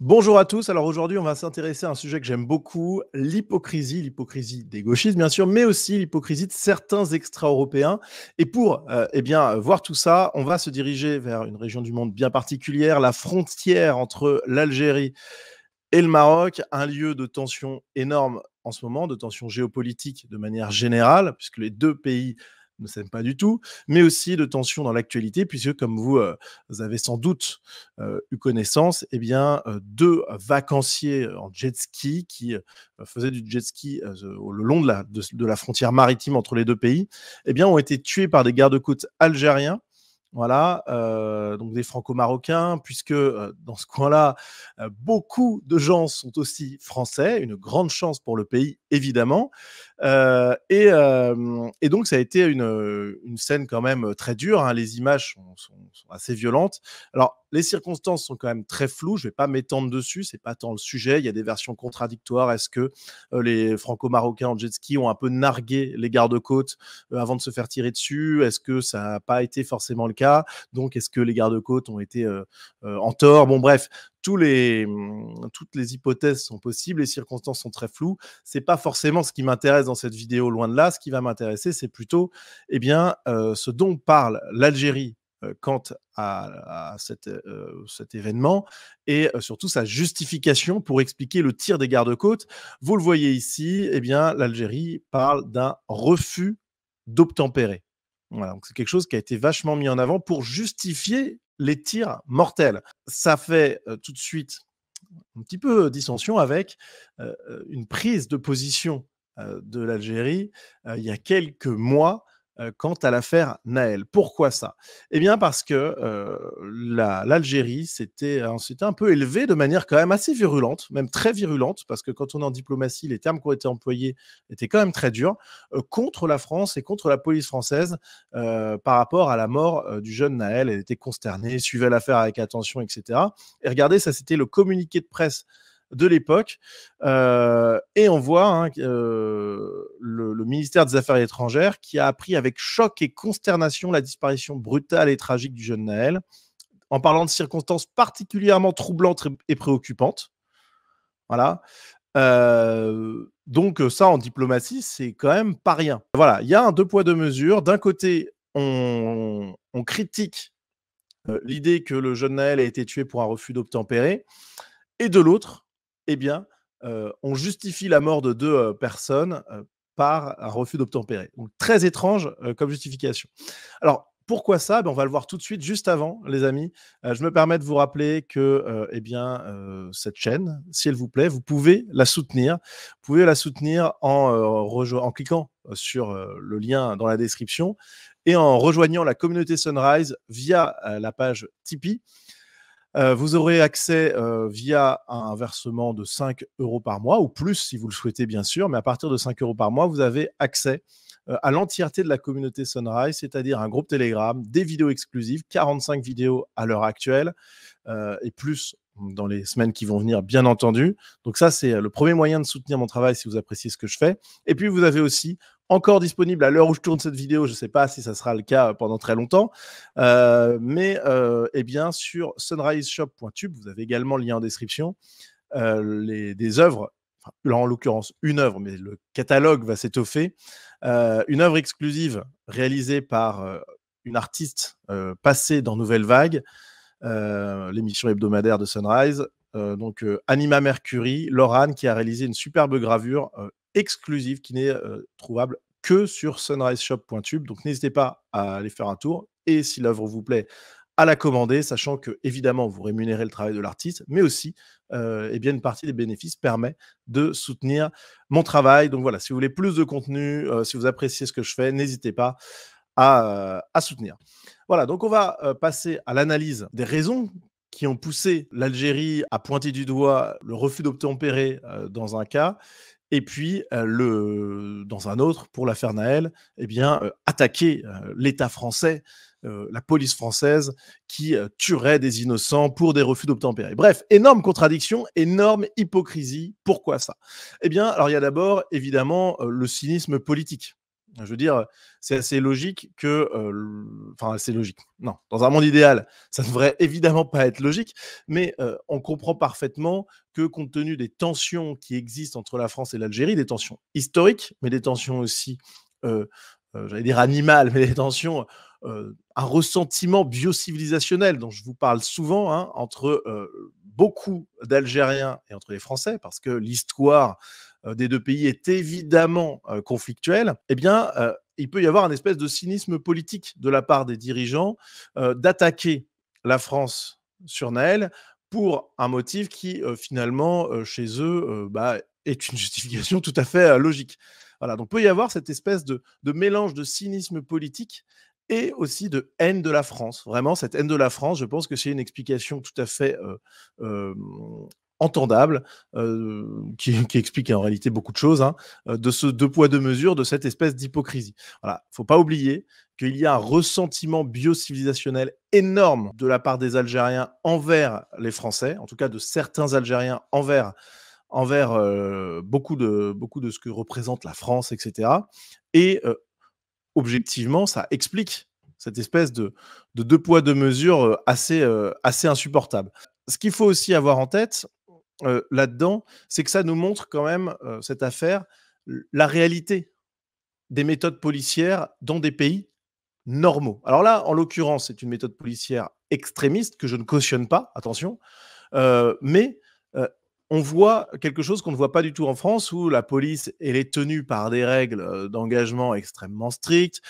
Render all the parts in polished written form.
Bonjour à tous. Alors aujourd'hui, on va s'intéresser à un sujet que j'aime beaucoup, l'hypocrisie des gauchistes bien sûr, mais aussi l'hypocrisie de certains extra-européens. Et pour voir tout ça, on va se diriger vers une région du monde bien particulière, la frontière entre l'Algérie et le Maroc, un lieu de tension énorme en ce moment, de tension géopolitique de manière générale, puisque les deux pays ne s'aiment pas du tout, mais aussi de tension dans l'actualité, puisque comme vous avez sans doute eu connaissance, deux vacanciers en jet ski qui faisaient du jet ski le long de la frontière maritime entre les deux pays, ont été tués par des gardes-côtes algériens. Voilà, donc des Franco-Marocains, puisque dans ce coin-là, beaucoup de gens sont aussi français, une grande chance pour le pays, évidemment. Et donc, ça a été une scène quand même très dure, hein. Les images sont assez violentes. Alors, les circonstances sont quand même très floues. Je ne vais pas m'étendre dessus, c'est pas tant le sujet. Il y a des versions contradictoires. Est-ce que les Franco-Marocains en jet ski ont un peu nargué les gardes-côtes avant de se faire tirer dessus? Est-ce que ça n'a pas été forcément le cas? Donc, est-ce que les gardes-côtes ont été en tort? Bon, bref, toutes les hypothèses sont possibles, les circonstances sont très floues. C'est pas forcément ce qui m'intéresse dans cette vidéo, loin de là. Ce qui va m'intéresser, c'est plutôt ce dont parle l'Algérie quant à cet événement et surtout sa justification pour expliquer le tir des gardes-côtes. Vous le voyez ici, l'Algérie parle d'un refus d'obtempérer. Voilà, donc c'est quelque chose qui a été vachement mis en avant pour justifier les tirs mortels. Ça fait tout de suite un petit peu dissension avec une prise de position de l'Algérie il y a quelques mois quant à l'affaire Naël. Pourquoi ça? Eh bien parce que l'Algérie s'était un peu élevée de manière quand même assez virulente, même très virulente, parce que quand on est en diplomatie, les termes qui ont été employés étaient quand même très durs, contre la France et contre la police française par rapport à la mort du jeune Naël. Elle était consternée, suivait l'affaire avec attention, etc. Et regardez, ça c'était le communiqué de presse de l'époque. Et on voit le ministère des Affaires étrangères qui a appris avec choc et consternation la disparition brutale et tragique du jeune Naël, en parlant de circonstances particulièrement troublantes et préoccupantes. Voilà. Donc ça, en diplomatie, c'est quand même pas rien. Voilà, il y a un deux poids, deux mesures. D'un côté, on critique l'idée que le jeune Naël a été tué pour un refus d'obtempérer. Et de l'autre, on justifie la mort de deux personnes par un refus d'obtempérer. Donc très étrange comme justification. Alors, pourquoi ça? On va le voir tout de suite. Juste avant, les amis, je me permets de vous rappeler que cette chaîne, si elle vous plaît, vous pouvez la soutenir. Vous pouvez la soutenir en cliquant sur le lien dans la description et en rejoignant la communauté Sunrise via la page Tipeee. Vous aurez accès via un versement de 5 € par mois, ou plus si vous le souhaitez bien sûr, mais à partir de 5 € par mois, vous avez accès à l'entièreté de la communauté Sunrise, c'est-à-dire un groupe Telegram, des vidéos exclusives, 45 vidéos à l'heure actuelle, et plus dans les semaines qui vont venir, bien entendu. Donc ça, c'est le premier moyen de soutenir mon travail si vous appréciez ce que je fais. Et puis, vous avez aussi encore disponible à l'heure où je tourne cette vidéo, je ne sais pas si ça sera le cas pendant très longtemps, sur sunriseshop.tube, vous avez également le lien en description, des œuvres, là en l'occurrence une œuvre, mais le catalogue va s'étoffer, une œuvre exclusive réalisée par une artiste passée dans Nouvelle Vague, l'émission hebdomadaire de Sunrise, Anima Mercury, Laurane, qui a réalisé une superbe gravure exclusive qui n'est trouvable que sur sunriseshop.tube. Donc n'hésitez pas à aller faire un tour et si l'œuvre vous plaît, à la commander, sachant que évidemment vous rémunérez le travail de l'artiste, mais aussi une partie des bénéfices permet de soutenir mon travail. Donc voilà, si vous voulez plus de contenu, si vous appréciez ce que je fais, n'hésitez pas à soutenir. Voilà, donc on va passer à l'analyse des raisons qui ont poussé l'Algérie à pointer du doigt le refus d'obtempérer dans un cas, et puis dans un autre, pour l'affaire Naël, attaquer l'État français, la police française qui tuerait des innocents pour des refus d'obtempérer. Bref, énorme contradiction, énorme hypocrisie. Pourquoi ça? Alors il y a d'abord évidemment le cynisme politique. Je veux dire, c'est assez logique que, enfin assez logique, non, dans un monde idéal, ça ne devrait évidemment pas être logique, mais on comprend parfaitement que compte tenu des tensions qui existent entre la France et l'Algérie, des tensions historiques, mais des tensions aussi, heu j'allais dire animales, mais des tensions, un ressentiment biocivilisationnel dont je vous parle souvent, hein, entre, beaucoup d'Algériens et entre les Français, parce que l'histoire, des 2 pays est évidemment, conflictuelle, eh bien, il peut y avoir un espèce de cynisme politique de la part des dirigeants, d'attaquer la France sur Naël pour un motif qui, finalement, chez eux, bah, est une justification tout à fait, logique. Voilà, donc peut y avoir cette espèce de mélange de cynisme politique et aussi de haine de la France. Vraiment, cette haine de la France, je pense que c'est une explication tout à fait, hem, entendable, qui explique en réalité beaucoup de choses, hein, de ce deux poids, deux mesures, de cette espèce d'hypocrisie. Voilà, faut pas oublier qu'il y a un ressentiment biocivilisationnel énorme de la part des Algériens envers les Français, en tout cas de certains Algériens envers, beaucoup de ce que représente la France et cetera et objectivement, ça explique cette espèce de deux poids, deux mesures, assez insupportable. Ce qu'il faut aussi avoir en tête, là-dedans, c'est que ça nous montre quand même, cette affaire, la réalité des méthodes policières dans des pays normaux. Alors là, en l'occurrence, c'est une méthode policière extrémiste que je ne cautionne pas, attention, mais heu, on voit quelque chose qu'on ne voit pas du tout en France où la police, elle est tenue par des règles, d'engagement extrêmement strictes,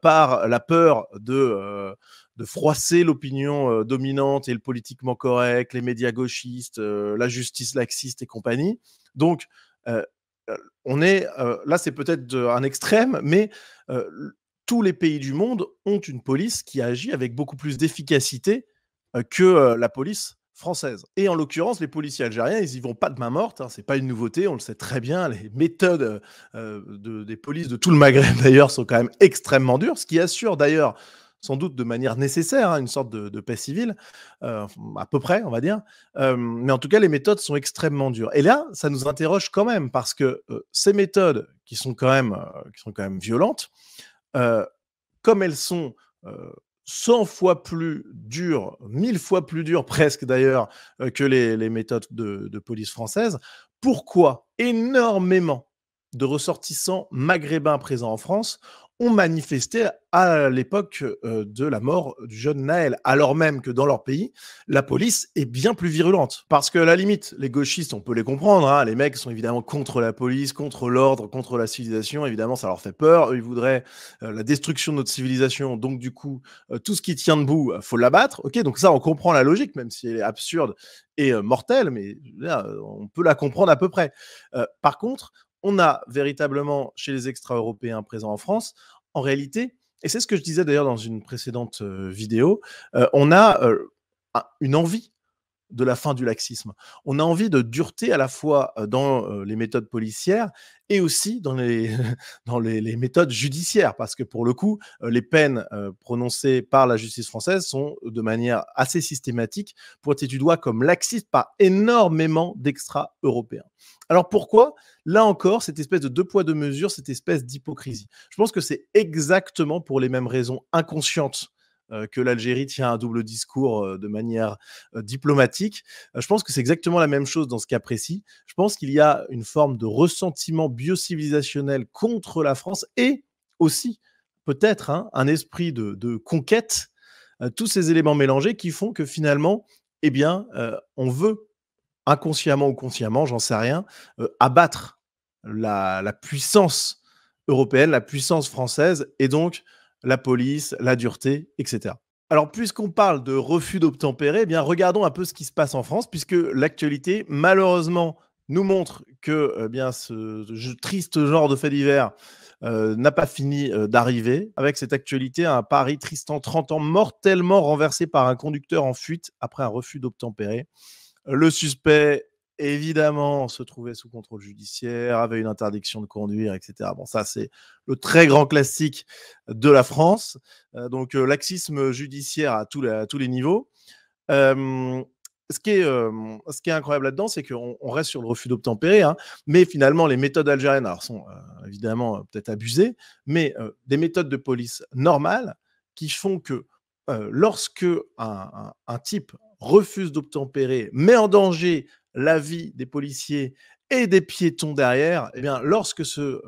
par la peur de froisser l'opinion, dominante et le politiquement correct, les médias gauchistes, la justice laxiste et compagnie. Donc, heu on est, là, c'est peut-être un extrême, mais tous les pays du monde ont une police qui agit avec beaucoup plus d'efficacité que la police française. Et en l'occurrence, les policiers algériens, ils y vont pas de main morte, hein, c'est pas une nouveauté, on le sait très bien. Les méthodes des polices de tout le Maghreb d'ailleurs sont quand même extrêmement dures, ce qui assure d'ailleurs sans doute de manière nécessaire, hein, une sorte de paix civile, à peu près, on va dire. Mais en tout cas, les méthodes sont extrêmement dures. Et là, ça nous interroge quand même parce que ces méthodes qui sont quand même violentes, heu, comme elles sont, heu, 100 fois plus dures, 1000 fois plus dures presque d'ailleurs, que les méthodes de police française, pourquoi énormément de ressortissants maghrébins présents en France ont manifesté à l'époque, de la mort du jeune Naël? Alors même que dans leur pays, la police est bien plus virulente. Parce que à la limite, les gauchistes, on peut les comprendre, hein, les mecs sont évidemment contre la police, contre l'ordre, contre la civilisation, évidemment ça leur fait peur. Eux, ils voudraient, la destruction de notre civilisation, donc du coup, tout ce qui tient debout, faut l'abattre. OK, donc ça, on comprend la logique, même si elle est absurde et mortelle, mais là, on peut la comprendre à peu près. Par contre, on a véritablement chez les extra-européens présents en France, en réalité, et c'est ce que je disais d'ailleurs dans une précédente, vidéo, on a, une envie de la fin du laxisme. On a envie de dureté à la fois, dans, les méthodes policières et aussi dans les dans les méthodes judiciaires. Parce que pour le coup, les peines, prononcées par la justice française sont de manière assez systématique pointées du doigt comme laxistes par énormément d'extra-européens. Alors pourquoi? Là encore, cette espèce de deux poids, deux mesures, cette espèce d'hypocrisie. Je pense que c'est exactement pour les mêmes raisons inconscientes, que l'Algérie tient un double discours, de manière diplomatique. Je pense que c'est exactement la même chose dans ce cas précis. Je pense qu'il y a une forme de ressentiment biocivilisationnel contre la France et aussi peut-être, hein, un esprit de conquête, tous ces éléments mélangés qui font que finalement, eh bien, on veut inconsciemment ou consciemment, j'en sais rien, abattre la puissance européenne, la puissance française et donc la police, la dureté, et cetera. Alors, puisqu'on parle de refus d'obtempérer, eh bien, regardons un peu ce qui se passe en France, puisque l'actualité, malheureusement, nous montre que, eh bien, ce triste genre de fait divers n'a pas fini d'arriver. Avec cette actualité, un Paris Tristan, 30 ans, mortellement renversé par un conducteur en fuite après un refus d'obtempérer. Le suspect, évidemment, se trouvait sous contrôle judiciaire, avait une interdiction de conduire, et cetera. Bon, ça, c'est le très grand classique de la France. Donc, laxisme judiciaire à tous les niveaux. Hem ce qui est incroyable là-dedans, c'est qu'on reste sur le refus d'obtempérer, hein, mais finalement, les méthodes algériennes alors sont, évidemment, peut-être abusées, mais des méthodes de police normales qui font que, lorsque un type refuse d'obtempérer, met en danger la vie des policiers et des piétons derrière, eh bien, lorsque ce,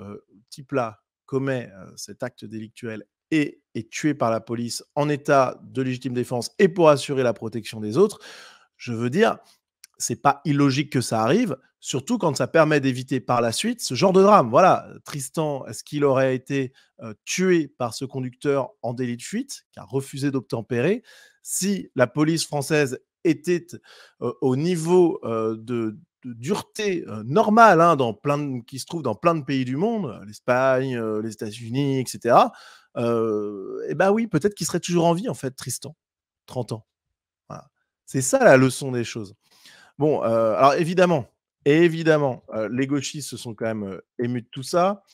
type-là commet, cet acte délictuel et est tué par la police en état de légitime défense et pour assurer la protection des autres, je veux dire, c'est pas illogique que ça arrive, surtout quand ça permet d'éviter par la suite ce genre de drame. Voilà, Tristan, est-ce qu'il aurait été, tué par ce conducteur en délit de fuite, qui a refusé d'obtempérer, si la police française était, au niveau, de dureté, normale, hein, qui se trouve dans plein de pays du monde, l'Espagne, les États-Unis et cetera, et bah, oui, peut-être qu'il serait toujours en vie, en fait, Tristan, 30 ans. Voilà. C'est ça la leçon des choses. Bon, alors évidemment, les gauchistes se sont quand même, émus de tout ça.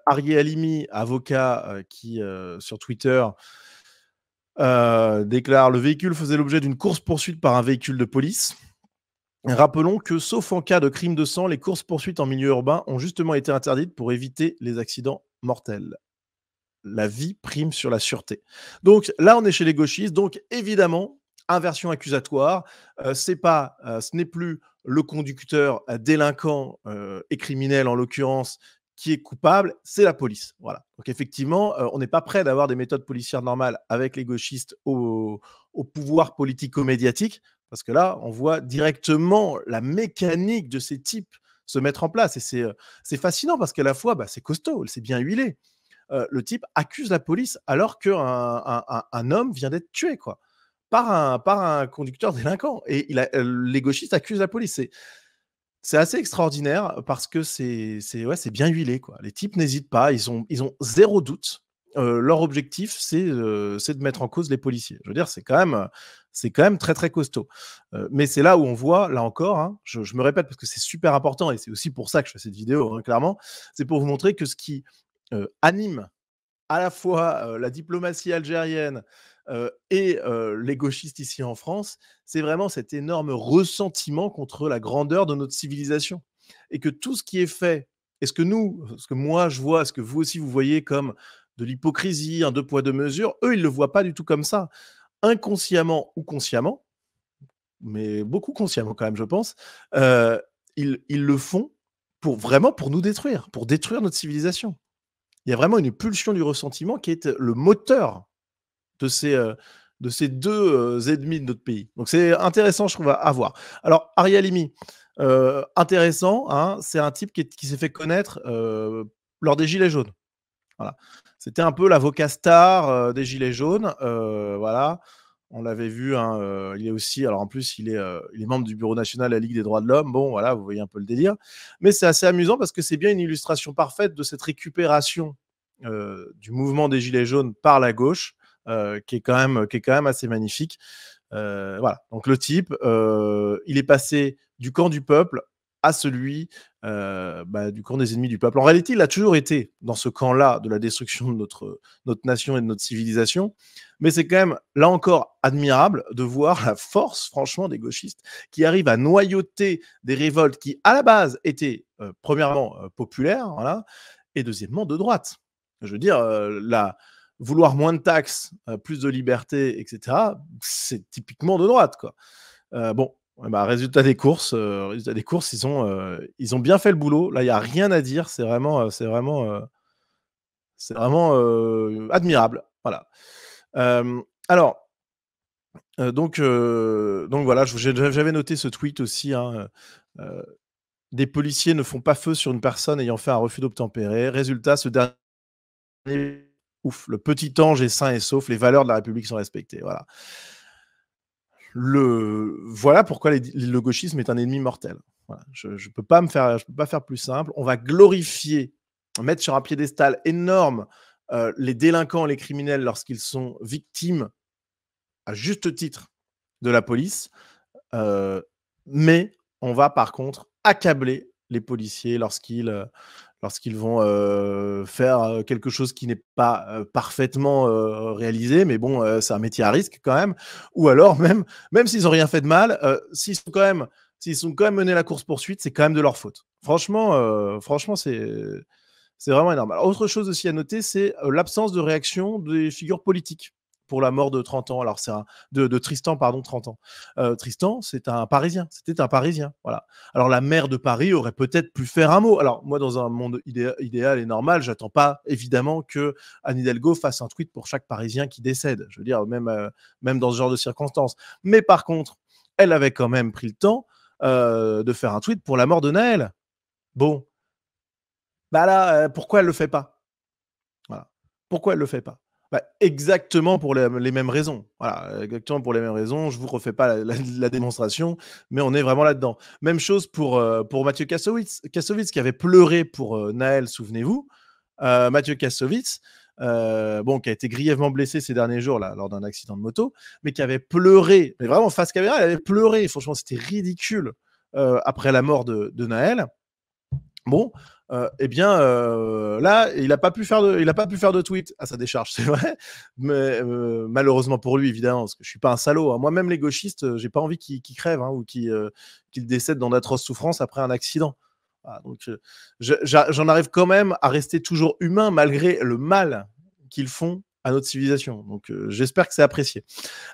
Arié Halimi, avocat, qui, sur Twitter, déclare: «Le véhicule faisait l'objet d'une course-poursuite par un véhicule de police. Rappelons que, sauf en cas de crime de sang, les courses-poursuites en milieu urbain ont justement été interdites pour éviter les accidents mortels. La vie prime sur la sûreté». Donc là, on est chez les gauchistes, donc évidemment, inversion accusatoire, ce n'est plus le conducteur, délinquant, et criminel en l'occurrence, qui est coupable, c'est la police. Voilà. Donc effectivement, on n'est pas prêt d'avoir des méthodes policières normales avec les gauchistes au pouvoir politico-médiatique, parce que là, on voit directement la mécanique de ces types se mettre en place et c'est fascinant parce qu'à la fois, bah, c'est costaud, c'est bien huilé. Le type accuse la police alors qu'un un homme vient d'être tué, quoi, par un conducteur délinquant. Et les gauchistes accusent la police. C'est assez extraordinaire parce que ouais, c'est bien huilé, quoi. Les types n'hésitent pas, ils ont zéro doute. Leur objectif, c'est de mettre en cause les policiers. Je veux dire, c'est quand même très, très costaud. Mais c'est là où on voit, là encore, hein, je me répète parce que c'est super important et c'est aussi pour ça que je fais cette vidéo, hein, clairement. C'est pour vous montrer que ce qui, anime à la fois, la diplomatie algérienne, et les gauchistes ici en France, c'est vraiment cet énorme ressentiment contre la grandeur de notre civilisation et que tout ce qui est fait et ce que moi je vois, ce que vous aussi vous voyez comme de l'hypocrisie, un deux poids deux mesures, eux, ils le voient pas du tout comme ça. Inconsciemment ou consciemment, mais beaucoup consciemment quand même, je pense, heu, ils le font pour nous détruire, pour détruire notre civilisation. Il y a vraiment une pulsion du ressentiment qui est le moteur de de ces 2 ennemis de notre pays. Donc c'est intéressant, je trouve, à voir. Alors Ariel Halimi, intéressant, hein, c'est un type qui s'est fait connaître, lors des gilets jaunes. Voilà. C'était un peu l'avocat star, des gilets jaunes, voilà. On l'avait vu, hein, il est aussi alors en plus il est membre du bureau national de la Ligue des droits de l'homme. Bon voilà, vous voyez un peu le délire. Mais c'est assez amusant parce que c'est bien une illustration parfaite de cette récupération, du mouvement des gilets jaunes par la gauche, qui est quand même assez magnifique. Voilà, donc le type, il est passé du camp du peuple à celui, bah, du camp des ennemis du peuple. En réalité, il a toujours été dans ce camp-là de la destruction de notre nation et de notre civilisation, mais c'est quand même, là encore, admirable de voir la force, franchement, des gauchistes qui arrivent à noyauter des révoltes qui, à la base, étaient, premièrement, populaires, voilà, et deuxièmement, de droite. Je veux dire, vouloir moins de taxes, plus de liberté, et cetera, c'est typiquement de droite, quoi. Bon, ouais, bah, résultat des courses, ils ont bien fait le boulot. Là, il y a rien à dire. C'est vraiment, admirable. Voilà. Alors, donc voilà, j'avais noté ce tweet aussi, hein, «Des policiers ne font pas feu sur une personne ayant fait un refus d'obtempérer. Résultat, ce dernier ouf, le petit ange est sain et sauf, les valeurs de la République sont respectées». Voilà. Voilà pourquoi le gauchisme est un ennemi mortel. Voilà, je peux pas faire plus simple. On va glorifier, mettre sur un piédestal énorme, les délinquants, les criminels lorsqu'ils sont victimes, à juste titre, de la police, mais on va par contre accabler les policiers lorsqu'ils vont faire quelque chose qui n'est pas parfaitement réalisé, mais bon, c'est un métier à risque quand même. Ou alors même s'ils n'ont rien fait de mal, s'ils sont quand même menés la course-poursuite, c'est quand même de leur faute. Franchement, c'est vraiment énorme. Alors, autre chose aussi à noter, c'est l'absence de réaction des figures politiques pour la mort de 30 ans. Alors, de Tristan, pardon, 30 ans. Tristan, c'était un Parisien. Voilà. Alors, la maire de Paris aurait peut-être pu faire un mot. Alors, moi, dans un monde idéal et normal, j'attends pas évidemment que Anne Hidalgo fasse un tweet pour chaque Parisien qui décède. Je veux dire, même dans ce genre de circonstances. Mais par contre, elle avait quand même pris le temps de faire un tweet pour la mort de Naël. Bon, bah là, pourquoi elle le fait pas? Voilà. Pourquoi elle le fait pas? Bah, exactement pour les mêmes raisons. Voilà, exactement pour les mêmes raisons. Je vous refais pas la démonstration, mais on est vraiment là-dedans. Même chose pour Mathieu Kassovitz qui avait pleuré pour Naël, souvenez-vous. Mathieu Kassovitz, bon, qui a été grièvement blessé ces derniers jours là, lors d'un accident de moto, mais qui avait pleuré, mais vraiment face caméra, il avait pleuré. Franchement, c'était ridicule après la mort de Naël. Bon, eh bien, là, il n'a pas pu faire de tweet à sa décharge, c'est vrai, mais malheureusement pour lui, évidemment, parce que je suis pas un salaud, hein. Moi-même, les gauchistes, j'ai pas envie qu'ils crèvent ou qu'ils décèdent dans d'atroces souffrances après un accident. Voilà, donc, j'en arrive quand même à rester toujours humain malgré le mal qu'ils font à notre civilisation. Donc, j'espère que c'est apprécié.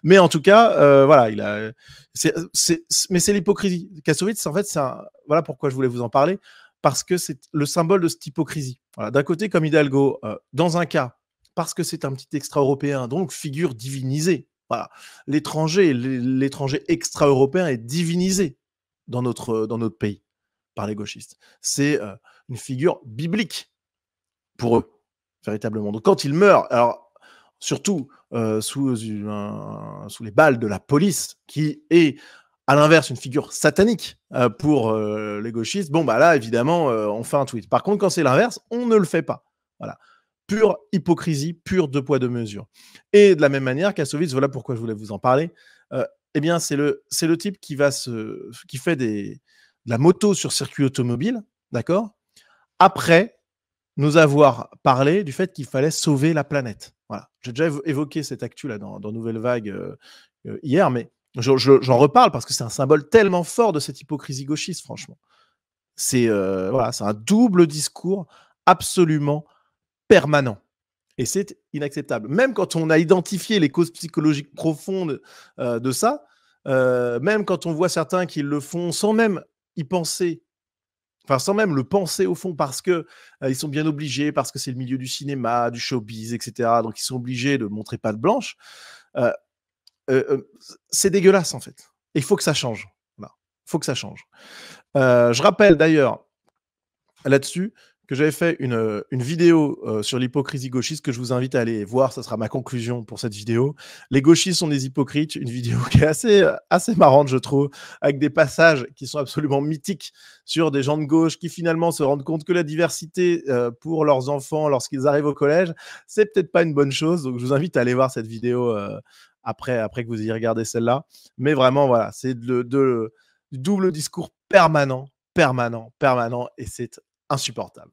Mais en tout cas, voilà, mais c'est l'hypocrisie. Kassovitz, en fait, voilà pourquoi je voulais vous en parler, parce que c'est le symbole de cette hypocrisie. Voilà, d'un côté, comme Hidalgo, dans un cas, parce que c'est un petit extra-européen, donc figure divinisée. Voilà. L'étranger extra-européen est divinisé dans notre pays par les gauchistes. C'est une figure biblique pour eux, véritablement. Donc quand il meurt, alors surtout sous les balles de la police, qui est à l'inverse une figure satanique pour les gauchistes, bon bah là évidemment on fait un tweet. Par contre quand c'est l'inverse, on ne le fait pas. Voilà. Pure hypocrisie, pure deux poids deux mesures. Et de la même manière, Kassovitz, voilà pourquoi je voulais vous en parler, eh bien c'est le type qui fait de la moto sur circuit automobile, d'accord, après nous avoir parlé du fait qu'il fallait sauver la planète. Voilà. J'ai déjà évoqué cette actu là dans Nouvelle Vague hier, mais j'en reparle parce que c'est un symbole tellement fort de cette hypocrisie gauchiste, franchement. Voilà, c'est un double discours absolument permanent. Et c'est inacceptable. Même quand on a identifié les causes psychologiques profondes de ça, même quand on voit certains qui le font sans même y penser, enfin, sans même le penser au fond, parce que ils sont bien obligés, parce que c'est le milieu du cinéma, du showbiz, etc. Donc, ils sont obligés de montrer patte blanche. Euh, c'est dégueulasse, en fait. Il faut que ça change. Voilà. Il faut que ça change. Je rappelle d'ailleurs là-dessus que j'avais fait une vidéo sur l'hypocrisie gauchiste que je vous invite à aller voir. Ça sera ma conclusion pour cette vidéo. Les gauchistes sont des hypocrites. Une vidéo qui est assez marrante, je trouve, avec des passages qui sont absolument mythiques sur des gens de gauche qui finalement se rendent compte que la diversité pour leurs enfants lorsqu'ils arrivent au collège, c'est peut-être pas une bonne chose. Donc je vous invite à aller voir cette vidéo après que vous ayez regardé celle-là. Mais vraiment, voilà, c'est du double discours permanent, et c'est insupportable.